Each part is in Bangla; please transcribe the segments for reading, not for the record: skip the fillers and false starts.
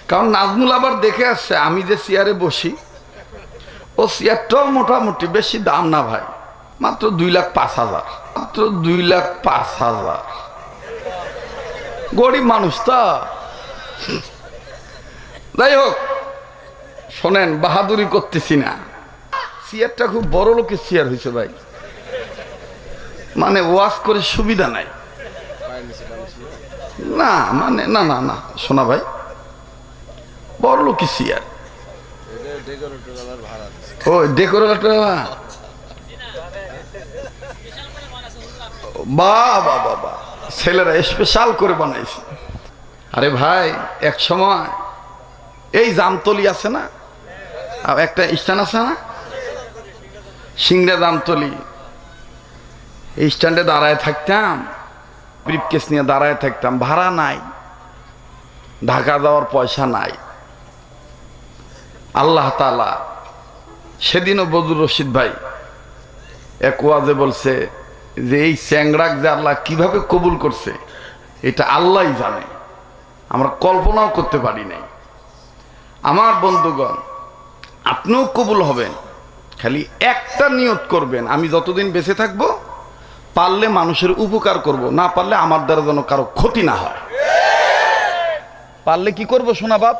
কারণ নাজমুল আবার দেখে আসছে আমি যে চেয়ারে বসি ও চেয়ারটাও মোটামুটি বেশি দাম না ভাই, মাত্র 2,05,000, মাত্র 2,05,000। গরিব মানুষ তো। যাই হোক, শোনেন, বাহাদুরি করতেছি না, চেয়ারটা খুব বড় লোকের চেয়ার হয়েছে ভাই, মানে ওয়াজ করে সুবিধা নাই না, মানে না না না শোনা ভাই, বড় লোকের চেয়ার। ও ডেকোরেটর, বাবা বাবা, ছেলেরা স্পেশাল করে বানাইছে। আরে ভাই, এক সময় এই জামতলি আছে না, একটা স্ট্যান্ড আছে না, সিংড়া জামতলি, এই স্ট্যান্ডে দাঁড়ায় থাকতাম, ব্রিফকেস নিয়ে দাঁড়ায় থাকতাম, ভাড়া নাই, ঢাকা যাওয়ার পয়সা নাই। আল্লাহ তাআলা সেদিনও বজলুর রশিদ ভাই এক ওয়াজে বলছে যে এই চ্যাংড়াক যে আল্লাহ কিভাবে কবুল করছে এটা আল্লাহই জানে, আমরা কল্পনাও করতে পারি নাই। আমার বন্ধুগণ, আপনিও কবুল হবেন, খালি একটা নিয়ত করবেন, আমি যতদিন বেঁচে থাকব পারলে মানুষের উপকার করব, না পারলে আমার দ্বারা যেন কারো ক্ষতি না হয়। পারলে কি করব শোনা বাপ?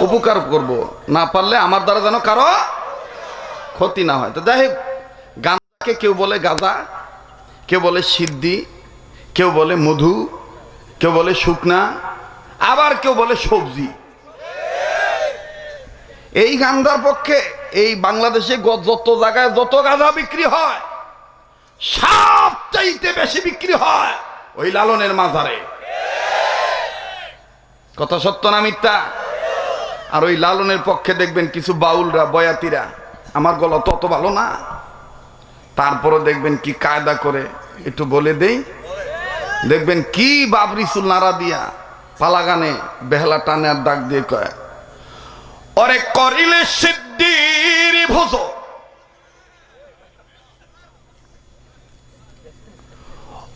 উপকার করব, না পারলে আমার দ্বারা যেন কারো ক্ষতি না হয়। তো যাই হোক, গাঁজাকে কেউ বলে গাঁজা, কেউ বলে সিদ্ধি, কেউ বলে মধু, কেউ বলে শুকনা, আবার কেউ বলে সবজি। এই গাঁজার পক্ষে এই বাংলাদেশে যত জায়গায় যত গাঁজা বিক্রি হয়, সবচাইতে বেশি বিক্রি হয় ওই লালনের মাজারে। কথা সত্য না মিথ্যা? আর ওই লালনের পক্ষে দেখবেন কিছু বাউলরা, বয়াতিরা, আমার গলা তত ভালো না, তারপরও দেখবেন কি কায়দা করে, একটু বলে দেই, দেখবেন কি বাবরিসুল নারা দিয়া পালা গানে বেহলা টানে আর ডাক দিয়ে কয়, ওরে করিলে সিদ্ধির ভোজ,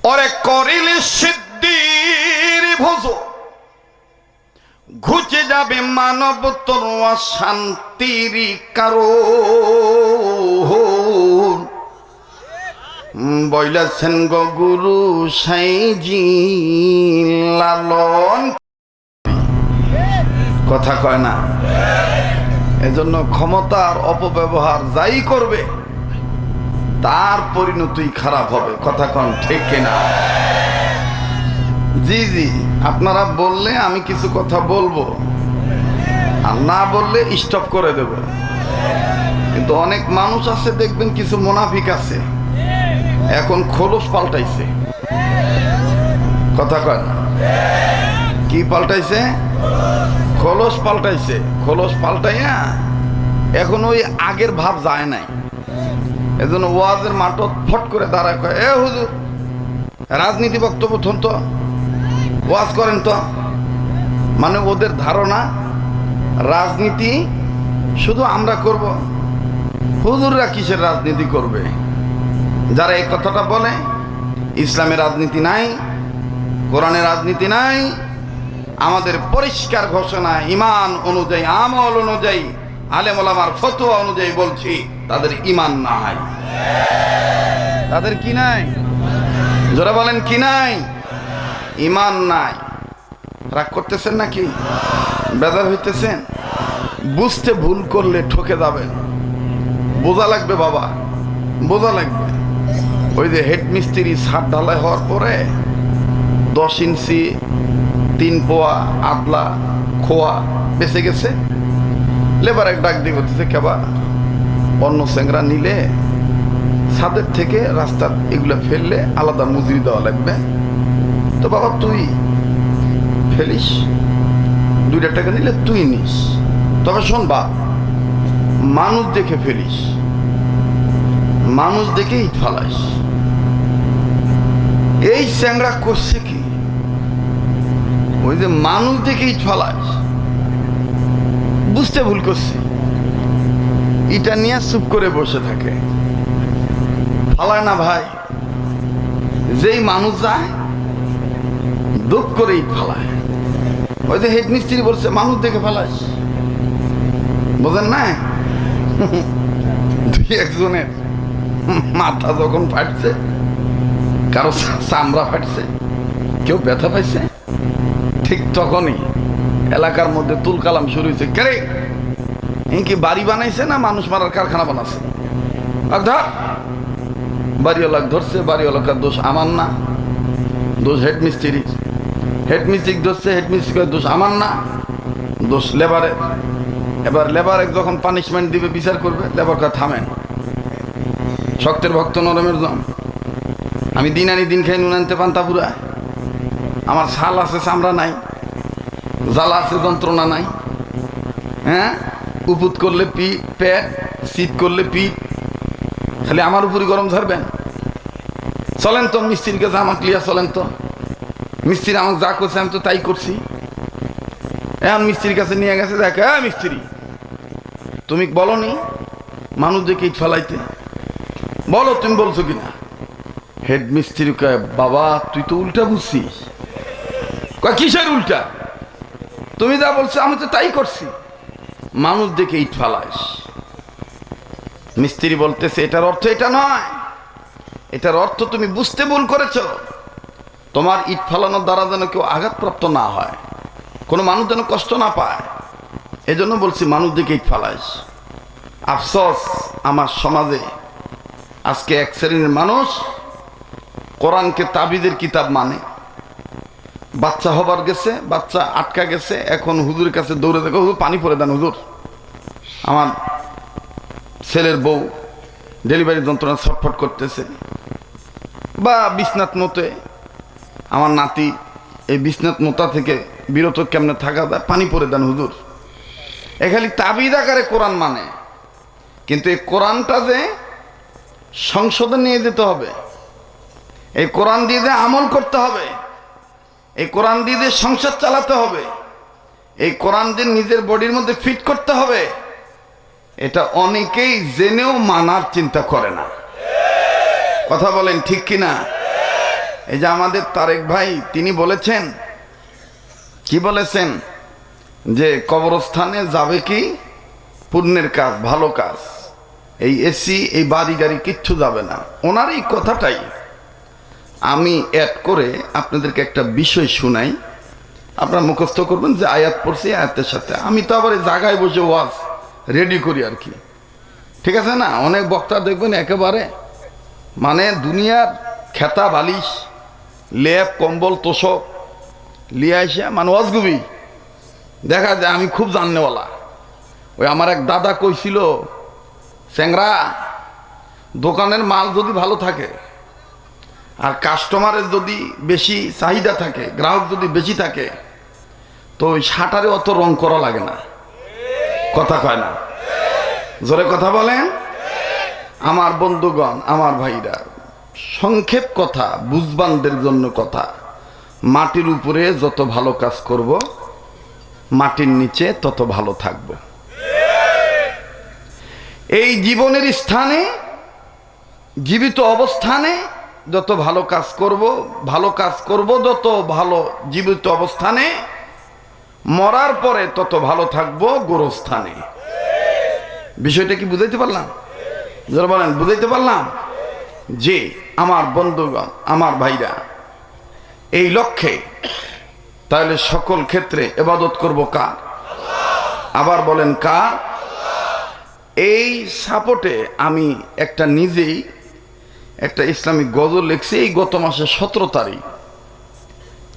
ওরে করিলে সিদ্ধির ভোজ, ঘুচে যাবে মানব তোর শান্তির কারণ, বইলাছেন গো গুরু সাইজি লালন। কথা কয় না? এজন্য ক্ষমতার অপব্যবহার যাই করবে তার পরিণতি খারাপ হবে। কথা কন ঠিক কিনা? জি জি, আপনারা বললে আমি কিছু কথা বলবো, আর না বললে স্টপ করে দেব। কিন্তু অনেক মানুষ আছে দেখবেন, কিছু মুনাফিক আছে, এখন খোলস পাল্টাইছে। কথা কয় না? কি পাল্টাইছে? খোলস পাল্টাইছে। খোলস পাল্টাইয়া এখন ওই আগের ভাব যায় নাই। এজন্য ওয়াজের মাঠত ফট করে দাঁড়ায় কয়, এ হুজুর, রাজনীতি বক্তব্য থন তো, ওয়াজ করেন তো। মানে ওদের ধারণা রাজনীতি শুধু আমরা করব, হুজুররা কিসের রাজনীতি করবে। যারা এই কথাটা বলে, ইসলামের রাজনীতি নাই, কোরআনের রাজনীতি নাই, আমাদের পরিষ্কার ঘোষণা ঈমান অনুযায়ী, আমল অনুযায়ী, আলেম ওলামার ফতোয়া অনুযায়ী বলছি, তাদের ঈমান নাই। তাদের কি নাই? যারা বলেন কি নাই? ঈমান নাই। রাগ করতেছেন নাকি? বেজার হইতেছেন? বুঝতে ভুল করলে ঠকে যাবেন, বোঝা লাগবে বাবা, বোঝা লাগবে। ওই যে হেড মিস্ত্রি ছাদ ঢালাই হওয়ার পরে 10 ইঞ্চি 3 পোয়া আদলা খোয়া বেঁচে গেছে, লেবার এক ডাক দিয়ে বলতেছে, কেবা অন্য স্যাংরা নিলে ছাদের থেকে রাস্তার এগুলো ফেললে আলাদা মজুরি দেওয়া লাগবে, তো বাবা তুই ফেলিস, 2 টাকা নিলে তুই নিস, তবে শোন বা, মানুষ দেখে ফেলিস, মানুষ দেখেই ফালাইস। এই স্যাংরা করছে কি, ওই যে মানুষ দেখেই ফালাইস, বুঝতে ভুল করছে, এটা নিয়ে চুপ করে বসে থাকে, ফালায় না ভাই। যেই মানুষ যায় দুঃখ করেই ফালায়। ওই যে হেড মিস্ত্রি বলছে মানুষ দেখে ফেলাস, বোঝেন না? দুই একজনের মাথা যখন ফাটছে, কারো চামড়া ফাটছে, কেউ ব্যথা পাইছে, ঠিক তখনই এলাকার মধ্যে তুলকালাম শুরু হয়েছে। কে কি বাড়ি বানাইছে না মানুষ মারার কারখানা বানাচ্ছে? ধর, বাড়িওয়ালা ধরছে, বাড়িওয়ালাকার দোষ আমার না, দোষ হেড মিস্ত্রি। হেড মিস্ত্রি ধরছে, হেড মিস্ত্রির দোষ আমার না, দোষ লেবারের। এবার লেবারে যখন পানিশমেন্ট দিবে, বিচার করবে, লেবারকে থামেন, শক্তের ভক্ত নরমের জম। আমি দিন আনি দিন খাই, নুন আনতে পান্তা পুরা, আমার ছাল আছে চামড়া নাই, জ্বালা আছে যন্ত্রণা নাই। হ্যাঁ, উপুত করলে পেট, শীত করলে পিঠ, খালি আমার উপরই গরম ঝরবেন? চলেন তো মিস্ত্রির কাছে, আমার ক্লিয়ার চলেন তো। মিস্ত্রি আমাকে যা করছে আমি তো তাই করছি। এখন মিস্ত্রির কাছে নিয়ে গেছে, দেখ মিস্ত্রি তুমি বলো নি মানুষ দেখে ইট ফেলাইতে, বলো তুমি বলছো কিনা? হেড মিস্ত্রি কয়, বাবা তুই তো উল্টা বুঝছিস। কয় কিসের উল্টা? তুমি যা বলছো আমি তো তাই করছি, মানুষ দেখে ইট ফেলাইস। মিস্ত্রি বলতেছে, এটার অর্থ এটা নয়, এটার অর্থ তুমি বুঝতে ভুল করেছ। তোমার ইট ফেলানোর দ্বারা যেন কেউ আঘাতপ্রাপ্ত না হয়, কোনো মানুষ যেন কষ্ট না পায়, এজন্য বলছি মানুষ দেখে ইট ফেলাইস। আফসোস, আমার সমাজে আজকে এক শ্রেণীর মানুষ কোরআনকে তাবিদের কিতাব মানে। বাচ্চা হবার গেছে, বাচ্চা আটকা গেছে, এখন হুজুরের কাছে দৌড়ে দেখো, হুজুর পানি পরে দেন, হুজুর আমার ছেলের বউ ডেলিভারি যন্ত্রণা ছটফট করতেছে, বা বিছনাত মতে আমার নাতি এই বিছনাত মোতা থেকে বিরত কেমনে থাকা যায়, পানি পরে দেন হুজুর। এ খালি তাবিদ আকারে কোরআন মানে, কিন্তু এই কোরআনটা যে সংসদে নিয়ে যেতে হবে, এই কোরআন দিয়ে যে আমল করতে হবে, এই কোরআন দিয়ে যে সংসার চালাতে হবে, এই কোরআন যে নিজের বডির মধ্যে ফিট করতে হবে, এটা অনেকেই জেনেও মানার চিন্তা করে না। কথা বলেন ঠিক কিনা? এই যে আমাদের তারেক ভাই, তিনি বলেছেন, কি বলেছেন, যে কবরস্থানে যাবে কি পুণ্যের কাজ, ভালো কাজ, এই এসি এই বাড়ি গাড়ি কিচ্ছু যাবে না। ওনার এই কথাটাই আমি অ্যাড করে আপনাদেরকে একটা বিষয় শুনাই, আপনারা মুখস্থ করবেন যে আয়াত পড়ছি, আয়াতের সাথে আমি তো আবার এই জায়গায় বসে ওয়াজ রেডি করি আর কি, ঠিক আছে না? অনেক বক্তা দেখবেন একেবারে মানে দুনিয়ার খেতা বালিশ লেপ কম্বল তোষক লিয়ে আসে মানে ওয়াজগুবি, দেখা যায় আমি খুব জাননেওয়ালা। ওই আমার এক দাদা কইছিল, স্যাংরা দোকানের মাল যদি ভালো থাকে আর কাস্টমারের যদি বেশি চাহিদা থাকে, গ্রাহক যদি বেশি থাকে, তো ওই শাটারে অত রং করা লাগে না। কথা কয় না? জোরে কথা বলেন। আমার বন্ধুগণ, আমার ভাইরা, সংক্ষেপ কথা, বুঝবানদের জন্য কথা, মাটির উপরে যত ভালো কাজ করব, মাটির নিচে তত ভালো থাকব। এই জীবনের স্থানে, জীবিত অবস্থানে যত ভালো কাজ করব, ভালো কাজ করব যত ভালো জীবিত অবস্থানে, মরার পরে তত ভালো থাকবো গোরস্থানে। বিষয়টা কি বুঝাইতে পারলাম? যারা বলেন বুঝাইতে পারলাম? যে আমার বন্ধুগণ, আমার ভাইরা, এই লক্ষ্যে তাহলে সকল ক্ষেত্রে ইবাদত করব কার? আবার বলেন কার? এই সাপোর্টে আমি একটা নিজেই একটা ইসলামিক গজল লিখছি, এই গত মাসে 17 তারিখ।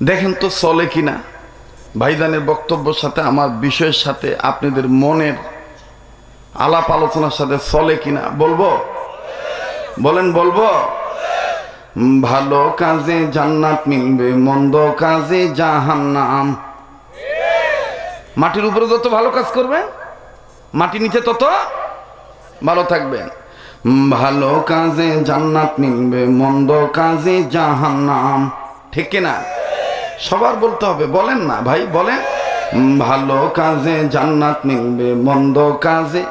দেখেন তো চলে কিনা, ভাইজানের বক্তব্যের সাথে আমার বিষয়ের সাথে আপনাদের মনের আলাপ আলোচনার সাথে চলে কিনা বলবো? বলেন বলবো? ভালো কাজে জান্নাত মিলবে, মন্দ কাজে জাহান্নাম। মাটির উপরে যত ভালো কাজ করবেন, মাটির নিচে তত ভালো থাকবেন। ভালো কাজে জান্নাত মিলবে, মন্দ কাজে জাহান্নাম। ঠিক কিনা? সবার বলতে হবে, বলেন না ভাই, বলেন। ভালো কাজে জান্নাত মিলবে, মন্দ কাজে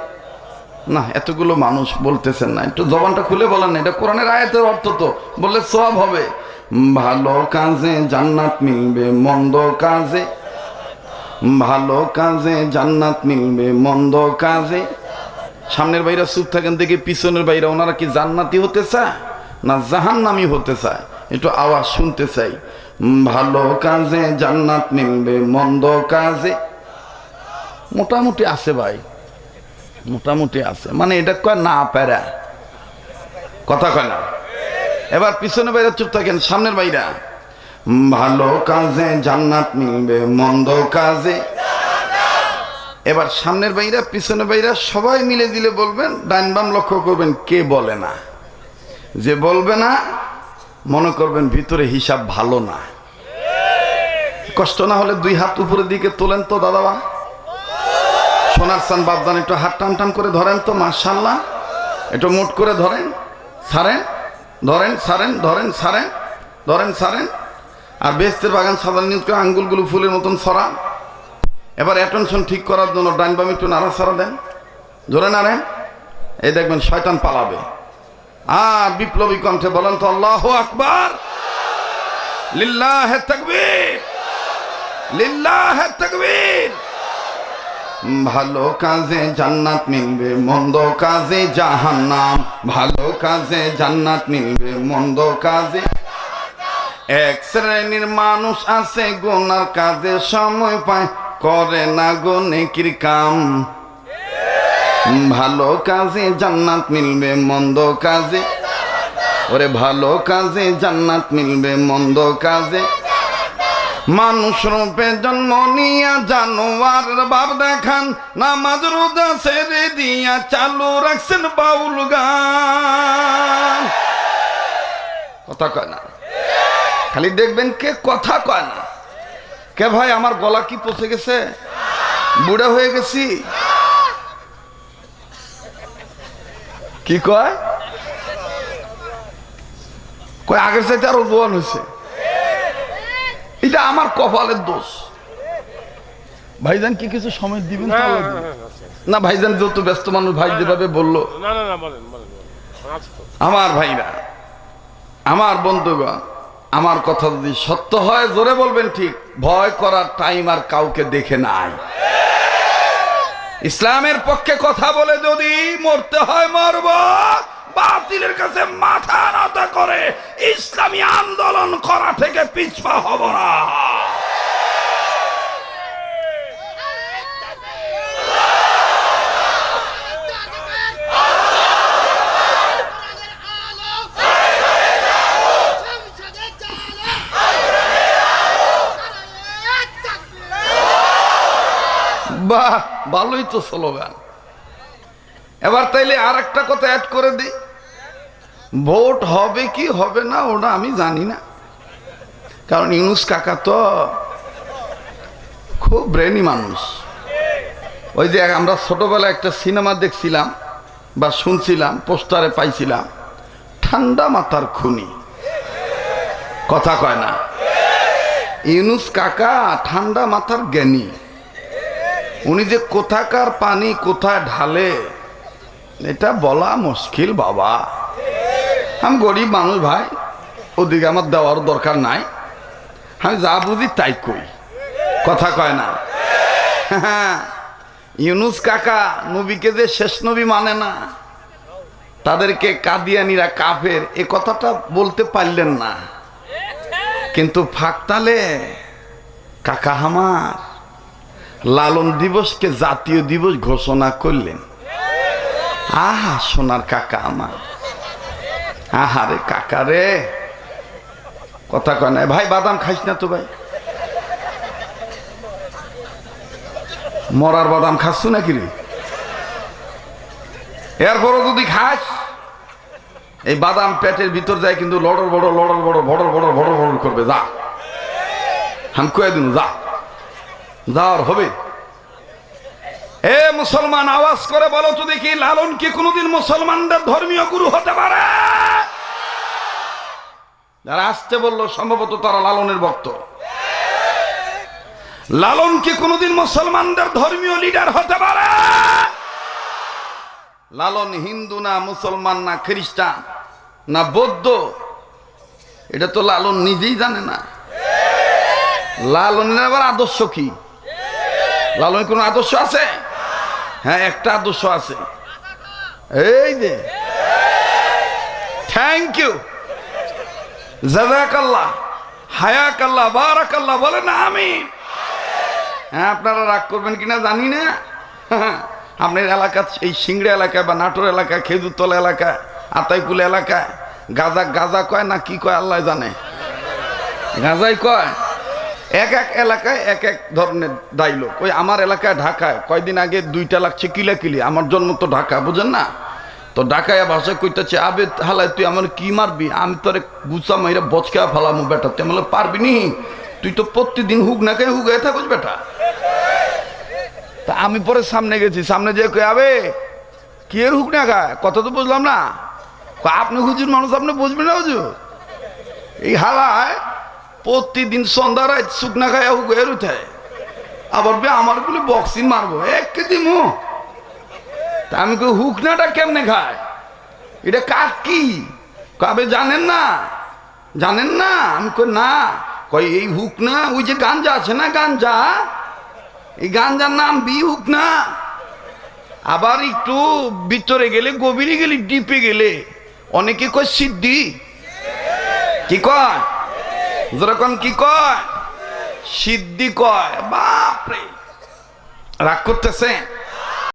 না। এতগুলো মানুষ বলতেছেন না, একটু জবানটা খুলে বলেন না, এটা কোরআনের আয়াতের অর্থ তো, বললে সওয়াব হবে। ভালো কাজে জান্নাত মিলবে, মন্দ কাজে ভালো কাজে জান্নাত মিলবে, মন্দ কাজে। সামনের বাইরা চুপ থাকেন দেখে পিছনের বাইরা ওনারা কি জান্নাতি হতে চায় না জাহান্নামী হতে চায়? একটু আওয়াজ শুনতে চাই। ভালো কাজে জান্নাত মিলবে, মন্দ কাজে। মোটামুটি আছে ভাই, মোটামুটি আছে, মানে এটা কয় না প্যারা, কথা কয় না। এবার পিছনে বাইরা চুপ থাকেন, সামনের বাইরা। ভালো কাজে জান্নাত মিলবে, মন্দ কাজে। এবার সামনের বাইরা পিছনের বাইরা সবাই মিলে দিলে বলবেন, ডাইন বাম লক্ষ্য করবেন কে বলে না। যে বলবে না মনে করবেন ভিতরে হিসাব ভালো না। কষ্ট না হলে দুই হাত উপরের দিকে তোলেন তো দাদাবা, সোনার চান বাপদান, একটু হাত টান টান করে ধরেন তো, মাশাআল্লাহ। একটু মুট করে ধরেন, ছাড়েন, ধরেন, ছাড়েন, ধরেন, ছাড়েন, ধরেন, ছাড়েন। আর বেহেশতের বাগান সাজানো নিউজ করে আঙ্গুলগুলো ফুলের মতন ছড়ান। এবার অ্যাটেনশন ঠিক করার জন্য ডাইন বাম একটু নাড়াচাড়া দেন, জোরে নাড়েন। এই দেখবেন শয়তান পালাবে। আর বিপ্লবী কণ্ঠে বলেন তো আল্লাহু আকবার, লিল্লাহে তাকবীর, লিল্লাহে তাকবীর। ভালো কাজে জান্নাত মিলবে, মন্দ কাজে জাহান্নাম। ভালো কাজে জান্নাত মিলবে, মন্দ কাজে। এক শ্রেণীর মানুষ আছে গুনার কাজে সময় পায়, করে না গো নেকির কাম। ভালো কাজে জান্নাত মিলবে, মন্দ কাজে। ওরে ভালো কাজে জান্নাত মিলবে, মন্দ কাজে। মানুষ রূপে জন্ম নিয়া জানোয়ার ভাব দেখান, নামাজ রোজা ছেড়ে দিয়া চালু রাখছেন বাউল গান। কথা কয় না, খালি দেখবেন কে কথা কয় না। কে ভাই আমার গলা কি পচে গেছে, বুড়া হয়ে গেছি? কি কয়? কয় আগের চাইতে আরো জোয়ান হয়েছে। এটা আমার কপালের দোষ। ভাইজান কি কিছু সময় দিবেন? না ভাইজান যত ব্যস্ত মানুষ, ভাই যেভাবে বললো। আমার ভাইরা, আমার বন্ধুগণ, আমার কথা যদি সত্য হয় জোরে বলবেন ঠিক। ভয় করার টাইম আর কাউকে দেখে নাই। ইসলামের পক্ষে কথা বলে যদি মরতে হয় মরব, বাতিলের কাছে মাথা নত করে ইসলামী আন্দোলন করা থেকে পিছপা হব না। বাহ, ভালোই তো স্লোগান। এবার তাইলে আর একটা কথা অ্যাড করে দিই। ভোট হবে কি হবে না ওটা আমি জানি না, কারণ ইউনুস কাকা তো খুব ব্রেনি মানুষ। ওই যে আমরা ছোটবেলায় একটা সিনেমা দেখছিলাম বা শুনছিলাম, পোস্টারে পাইছিলাম, ঠান্ডা মাথার খুনি। কথা কয় না, ইউনুস কাকা ঠান্ডা মাথার জ্ঞানী। উনি যে কোথাকার পানি কোথায় ঢালে এটা বলা মুশকিল বাবা। আমি গরিব মানুষ ভাই, ওদিকে আমার দেওয়ার দরকার নাই, আমি যা বুঝি তাই কই। কথা কয় না। ইউনুস কাকা নবীকে যে শেষ নবী মানে না, তাদেরকে কাদিয়ানিরা কাফের এ কথাটা বলতে পারলেন না, কিন্তু ফাঁকতালে কাকা আমার লালন দিবসকে জাতীয় দিবস ঘোষণা করলেন। আহা সোনার কাকা আমার, আহারে কাকা রে। কথা কয় না ভাই, বাদাম খাইস না তো ভাই? মরার বাদাম খাচ্ছ নাকি রে? এরপরও যদি খাস, এই বাদাম পেটের ভিতর যায় কিন্তু লড়র বড় লড়র বড় ভড়র বড় ভড়র ভড়র করবে। যা আমি কয়ে দিন, যা যাওয়ার হবে। এ মুসলমান আওয়াজ করে বলো তো দেখি, লালন কি কোনোদিন মুসলমানদের ধর্মীয় গুরু হতে পারে? যারা আসতে বললো সম্ভবত তারা লালনের ভক্ত। লালন কি কোনোদিন মুসলমানদের ধর্মীয় লিডার হতে পারে? লালন হিন্দু না, মুসলমান না, খ্রিস্টান না বৌদ্ধ, এটা তো লালন নিজেই জানে না। লালনের আবার আদর্শ কি? লালনের কোনো আদর্শ আছে? হ্যাঁ, একটা আদর্শ আছে, এই যে থ্যাংক ইউ, জাযাকাল্লাহ, হায়াকাল্লাহ, বারাকাল্লাহ, বলে না আমিন। হ্যাঁ, আপনারা রাগ করবেন কিনা জানি না। আপনার এলাকা, এই সিংড়া এলাকায় বা নাটোর এলাকায়, খেজুরতলা এলাকায়, আতাইকুল এলাকায় গাজা গাজা কয় না কি কয় আল্লাহ জানে, গাজাই কয়। এক এক এলাকায় এক এক ধরনের ডাইলগ। ওই আমার এলাকায় ঢাকায় কয়দিন আগে 2টা লাগছে কিলাকিলি, আমার জন্ম তো ঢাকা, বুঝেন না? তো ঢাকায় ভাষা কইতেছে, আবে হালায় তুই আমার কি মারবি, আমি তোরে গুছা মাইরা বচকা ফালামু বেটা। তুই বলে পারবি নি, তুই তো প্রতিদিন হুক না খেয়ে হুক থাকুস বেটা। তা আমি পরে সামনে গেছি, সামনে যে কই আবে কি এর হুক না খায়, কথা তো বুঝলাম না। আপনি হুজুর মানুষ, আপনি বুঝবেন না হুজুর। এই হালায় প্রতিদিন সন্ধ্যা রাত শুকনা খায় হুক এর উঠায়, আবার বে আমার গুলো বক্সিং মারবো এক কেজি মু। তা আমি কই হুকনাটা কেমনে খায়, এটা কাক কি কবে জানেন না, জানেন না? আমি কই না। কই এই হুকনা ওই যে গাঞ্জা আছে না, গাঞ্জা, এই গাঞ্জার নাম বি হুকনা। আবার একটু ভিতরে গেলে, গভীরে গেলে, ডিপে গেলে অনেকে কয় সিদ্ধি। কি কয়? যেরকম কি কয়? সিদ্ধি কয়। বাপরে, রাগ করতেছে।